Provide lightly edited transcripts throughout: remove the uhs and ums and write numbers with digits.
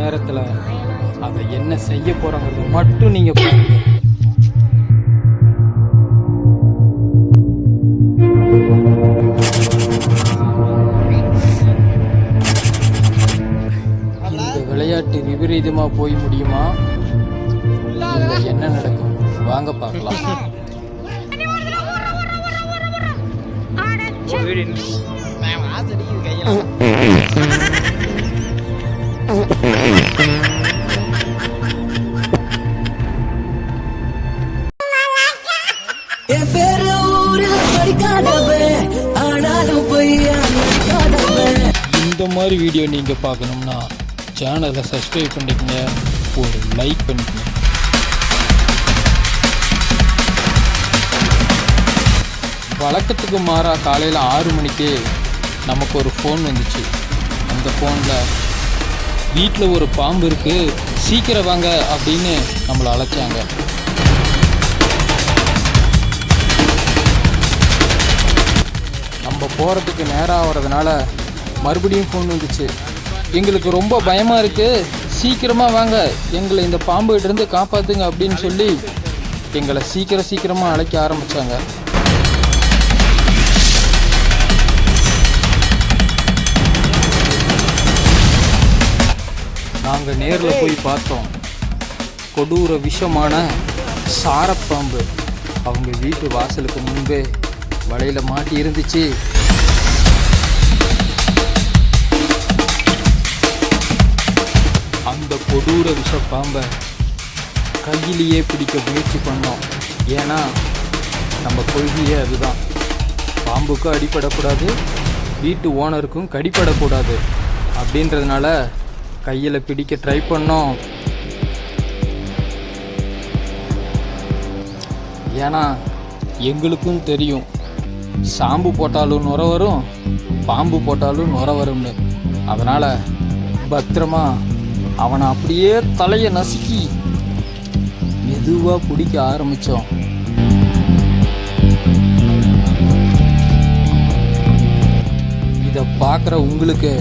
நேரத்தில் அதை என்ன செய்ய போகிறாங்கிறது மட்டும் நீங்கள் பாருங்க. இந்த விளையாட்டு விபரீதமாக போய் முடியுமா, இல்லை என்ன நடக்கும்? வாங்க பார்க்கலாம். இந்த மாதிரி வீடியோ நீங்க பார்க்கணும்னா சேனலை சப்ஸ்கிரைப் பண்ணிக்கங்க, ஒரு லைக் பண்ணிக்கங்க. வழக்கத்துக்கு மாறா காலையில் 6 மணிக்கு நமக்கு ஒரு ஃபோன் வந்துச்சு. அந்த ஃபோனில் வீட்டில் ஒரு பாம்பு இருக்குது, சீக்கிரம் வாங்க அப்படின்னு நம்மளை அழைச்சாங்க. நம்ம போகிறதுக்கு நேரம் ஆகிறதுனால மறுபடியும் ஃபோன் வந்துச்சு. எங்களுக்கு ரொம்ப பயமாக இருக்குது, சீக்கிரமாக வாங்க, எங்களை இந்த பாம்புகிட்டேருந்து காப்பாற்றுங்க அப்படின்னு சொல்லி எங்களை சீக்கிரமாக அழைக்க ஆரம்பித்தாங்க. நாங்கள் நேரில் போய் பார்த்தோம். கொடூர விஷமான சாரப்பாம்பு அவங்க வீட்டு வாசலுக்கு முன்பே வலையில் மாட்டி இருந்துச்சு. அந்த கொடூர விஷப்பாம்பை கையிலேயே பிடிக்க முயற்சி பண்ணோம். ஏன்னா நம்ம கொள்கையே அதுதான், பாம்புக்கும் அடிபடக்கூடாது, வீட்டு ஓனருக்கும் கடிப்படக்கூடாது அப்படின்றதுனால கையில் பிடிக்க ட்ரை பண்ணோம். ஏன்னா எங்களுக்கும் தெரியும், சாம்பு போட்டாலும் நுர வரும், பாம்பு போட்டாலும் நுர வரும்னு. அதனால் பத்திரமா அவனை அப்படியே தலையை நசுக்கி மெதுவாக பிடிக்க ஆரம்பித்தோம். இதை பார்க்குற உங்களுக்கு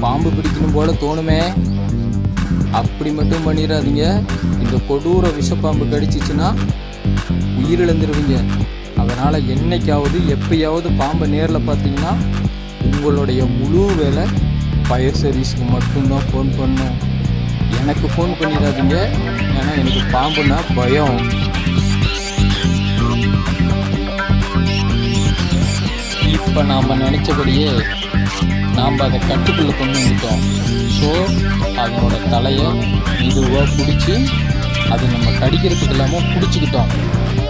பாம்பு பிடிக்கணும் போல தோணுமே, அப்படி மட்டும் பண்ணிடாதீங்க. இந்த கொடூர விஷப்பாம்பு கடிச்சிச்சுன்னா உயிரிழந்துருவீங்க. அதனால் என்னைக்காவது எப்பயாவது பாம்பை நேரில் பார்த்தீங்கன்னா உங்களுடைய முழு வேலை ஃபயர் சர்வீஸ்க்கு மட்டும்தான் ஃபோன் பண்ணும். எனக்கு ஃபோன் பண்ணிடாதீங்க, ஏன்னா எனக்கு பாம்புனா பயம். இப்போ நாம் நினச்சபடியே நாம் அதை கட்டுக்குள்ளே கொண்டு வந்துட்டோம். ஸோ அதனோட தலையை மெதுவாக பிடிச்சி அது நம்ம கடிக்கிறதுக்கு இல்லாமல் பிடிச்சிக்கிட்டோம்.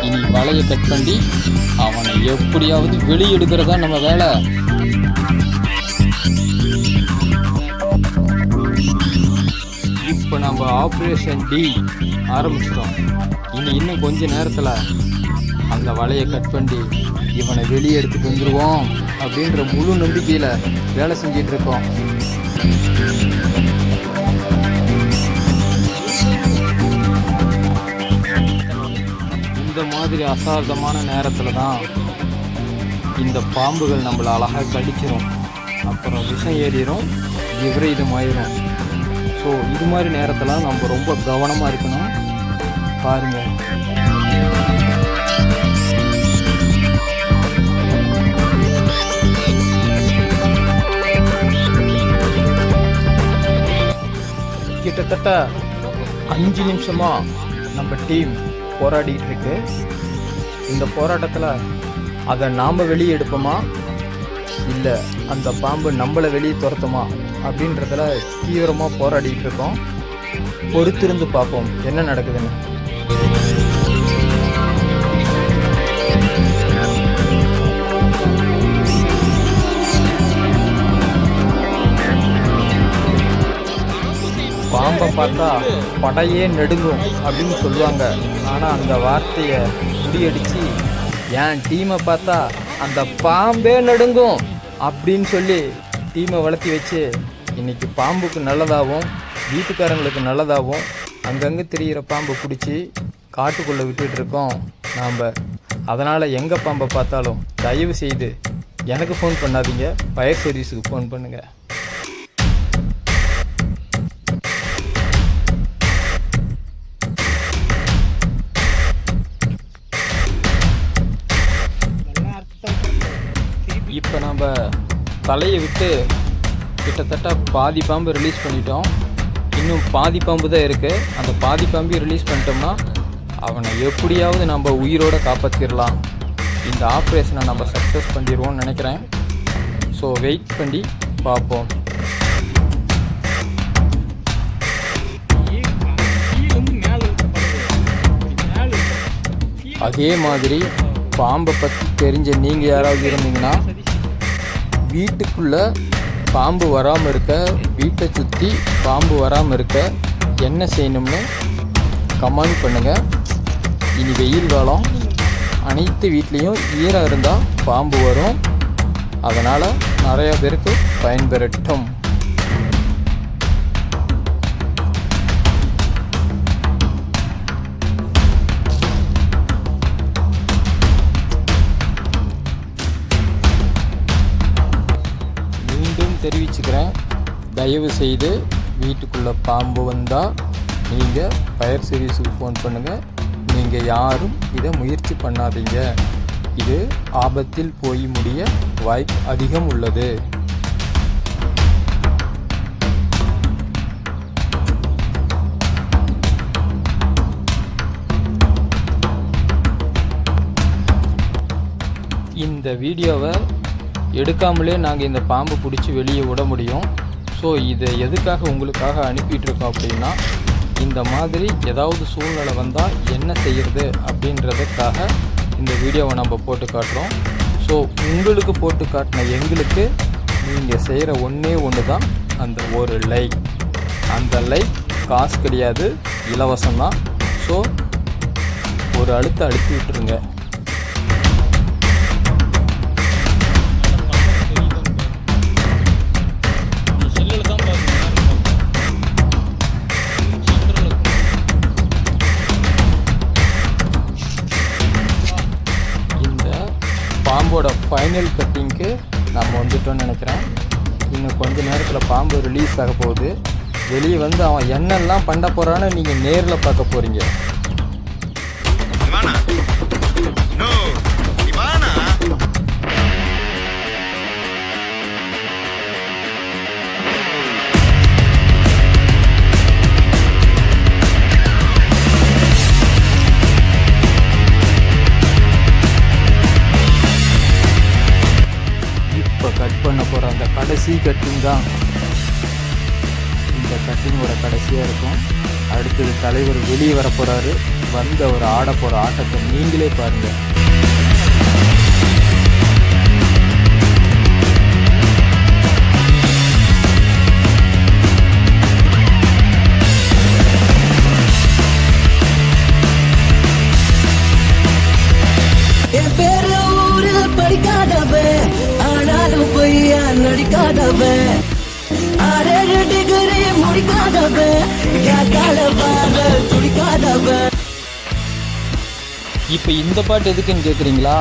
இனி வலையை கட் பண்ணி அவனை எப்படியாவது வெளியெடுக்கிறதா நம்ம வேலை. இப்போ நம்ம ஆப்ரேஷன் டி ஆரம்பிச்சிட்டோம். இன்னும் கொஞ்ச நேரத்தில் அந்த வலையை கட் பண்ணி இவனை வெளியே எடுத்துட்டு வந்துடுவோம் அப்படின்ற முழு நம்பிக்கையில் வேலை செஞ்சிட்டு இருக்கோம். இந்த மாதிரி அசார்த்தமான நேரத்தில் தான் இந்த பாம்புகள் நம்மளை அழகாக கடிச்சிடும், அப்புறம் விஷம் ஏறிடும், விபரீதமாயிரும். ஸோ இது மாதிரி நேரத்தில் நம்ம ரொம்ப கவனமாக இருக்கணும். பாருங்கள், கிட்டத்தட்ட 5 நிமிஷமாக நம்ம டீம் போராடிட்டு இருக்கு. இந்த போராட்டத்தில் அதை நாம் வெளியே எடுப்போமா, இல்லை அந்த பாம்பு நம்மளை வெளியே துரத்துமா அப்படின்றதுல தீவிரமாக போராடிட்டு இருக்கோம். பொறுத்திருந்து பார்ப்போம் என்ன நடக்குதுன்னு. பாம்பை பார்த்தா படையே நடுங்கும் அப்படின்னு சொல்லுவாங்க. ஆனால் அந்த வார்த்தையை முறியடிச்சு என் டீமை பார்த்தா அந்த பாம்பே நடுங்கும் அப்படின்னு சொல்லி டீமை வளர்த்தி வச்சு இன்றைக்கி பாம்புக்கு நல்லதாகவும் வீட்டுக்காரங்களுக்கு நல்லதாகவும் அங்கங்கே தெரிகிற பாம்பை பிடிச்சி காட்டுக்குள்ளே விட்டுட்ருக்கோம் நாம். அதனால் எங்கே பாம்பை பார்த்தாலும் தயவு செய்து எனக்கு ஃபோன் பண்ணாதீங்க, ஃபயர் சர்வீஸுக்கு ஃபோன் பண்ணுங்கள். இப்போ நம்ம தலையை விட்டு கிட்டத்தட்ட பாதி பாம்பு ரிலீஸ் பண்ணிட்டோம். இன்னும் பாதி பாம்பு தான் இருக்குது. அந்த பாதி பாம்பையும் ரிலீஸ் பண்ணிட்டோம்னா அவனை எப்படியாவது நம்ம உயிரோடு காப்பாற்றிடலாம். இந்த ஆப்ரேஷனை நம்ம சக்ஸஸ் பண்ணிடுவோம்னு நினைக்கிறேன். ஸோ வெயிட் பண்ணி பார்ப்போம். அதே மாதிரி பாம்பை பற்றி தெரிஞ்ச நீங்கள் யாராவது இருந்தீங்கன்னா வீட்டுக்குள்ளே பாம்பு வராமல் இருக்க, வீட்டை சுற்றி பாம்பு வராமல் இருக்க என்ன செய்யணும்னு கமெண்ட் பண்ணுங்கள். இனி வெயில் காலம், அனைத்து வீட்லேயும் ஈரம் இருந்தால் பாம்பு வரும். அதனால் நிறையா பேருக்கு பயன்பெறட்டும். மீண்டும் தெரிவிச்சுக்கிறேன், தயவு செய்து வீட்டுக்குள்ளே பாம்பு வந்தால் நீங்கள் ஃபயர் சர்வீஸுக்கு ஃபோன் பண்ணுங்கள். நீங்கள் யாரும் இதை முயற்சி பண்ணாதீங்க. இது ஆபத்தில் போய் முடிய வாய்ப்பு அதிகம் உள்ளது. இந்த வீடியோவை எடுக்காமலே நாங்கள் இந்த பாம்பு பிடிச்சி வெளியே விட முடியும். ஸோ இதை எதுக்காக உங்களுக்காக அனுப்பிட்டுருக்கோம் அப்படின்னா, இந்த மாதிரி ஏதாவது சூழ்நிலை வந்தால் என்ன செய்கிறது அப்படின்றதுக்காக இந்த வீடியோவை நம்ம போட்டு காட்டுறோம். ஸோ உங்களுக்கு போட்டு காட்டின எங்களுக்கு நீங்கள் செய்கிற ஒன்று தான் அந்த ஒரு லைக். அந்த லைக் காசு கிடையாது, இலவசம்தான். ஸோ ஒரு அழுத்த அழுத்தி விட்டுருங்க. பாம்போட ஃபைனல் கட்டிங்க்கு நம்ம வந்துட்டோம்னு நினைக்கிறேன். இன்னும் கொஞ்ச நேரத்தில் பாம்பு ரிலீஸ் ஆக போகுது. வெளியே வந்து அவன் என்னெல்லாம் பண்ண போகிறான்னு நீங்கள் நேரில் பார்க்க போகிறீங்க. கட் பண்ண போகிற அந்த கடைசி கட்டிங் தான் இந்த கட்டிங்கோட கடைசியாக இருக்கும். அடுத்தது தலைவர் வெளியே வர போகிறாரு. வந்து அவர் ஆட போகிற ஆட்டத்தை நீங்களே பாருங்கள். இப்போ இந்த பாட்டு எதுக்குன்னு கேட்குறீங்களா?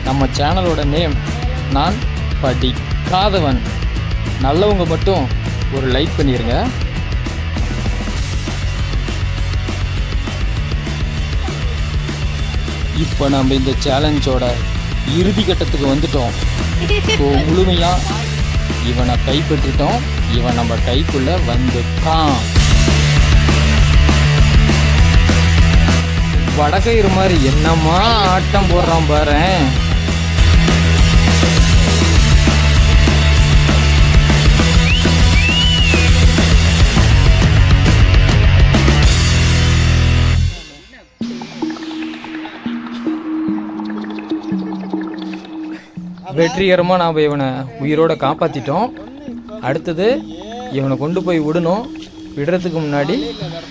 நம்ம சேனலோட நேம் நான் படிக்காதவன். நல்லவங்க மட்டும் ஒரு லைக் பண்ணிடுங்க. இப்போ நம்ம இந்த சேலஞ்சோட இறுதி கட்டத்துக்கு வந்துட்டோம். ஸோ முழுமையாக இவனை கைப்பற்றிட்டோம். இவன் நம்ம கைக்குள்ளே வந்துட்டான். வடகயிறு மாதிரி என்னம்மா ஆட்டம் போடுறான் பாரு. வெற்றிகரமாக நாம் இவனை உயிரோட காப்பாற்றிட்டோம். அடுத்தது இவனை கொண்டு போய் விடணும். விடுறதுக்கு முன்னாடி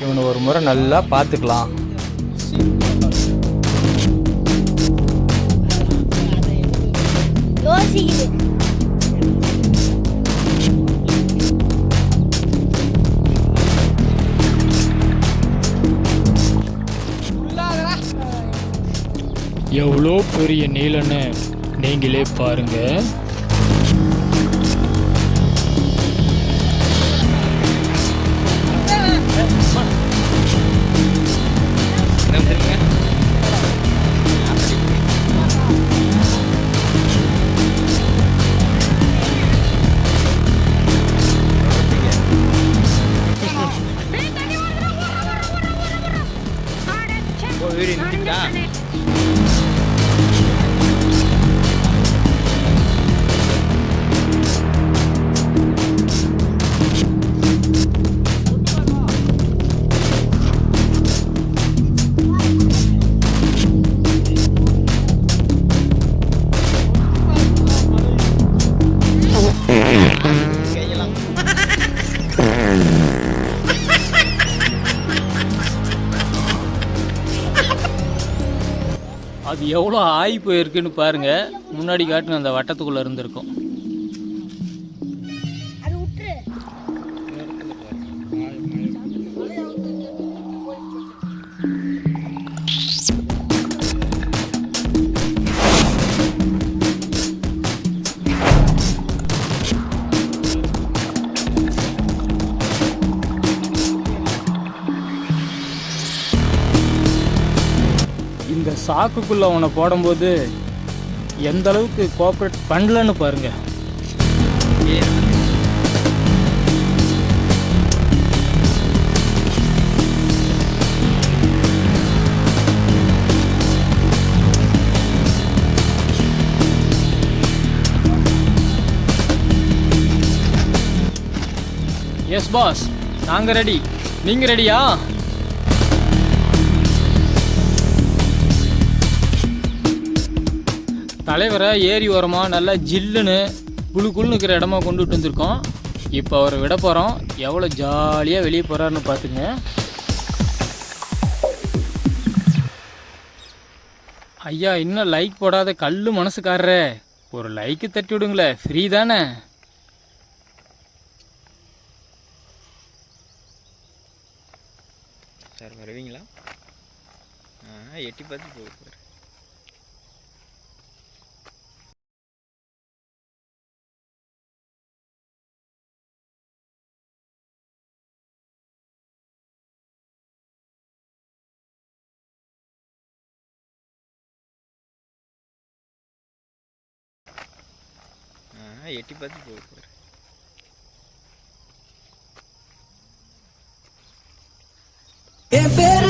இவனை ஒரு முறை நல்லா பார்த்துக்கலாம். எவ்வளோ பெரிய நீலன்னு நீங்களே பாருங்க. எவ்வளோ ஆகி போயிருக்குன்னு பாருங்க. முன்னாடி காட்டுன அந்த வட்டத்துக்குள்ளே இருந்திருக்கும். இந்த சாக்குக்குள்ளே அவனை போடும்போது எந்த அளவுக்கு கோஆப்ரேட் பண்ணலன்னு பாருங்க. எஸ் பாஸ், நாங்கள் ரெடி. நீங்கள் ரெடியா? தலைவரை ஏரி ஓரமாக நல்லா ஜில்லுன்னு குழுக்குள்னு இருக்கிற இடமா கொண்டுட்டு வந்திருக்கோம். இப்போ அவரை விட போகிறோம். எவ்வளோ ஜாலியாக வெளியே போகிறாருன்னு பார்த்துங்க. ஐயா, இன்னும் லைக் போடாத கல் மனசுக்காரரே, ஒரு லைக்கு தட்டி விடுங்களே, ஃப்ரீ தானே? சார் வருவீங்களா? எட்டி பார்த்து போக. எட்டி பார்த்து போக. என் பேரு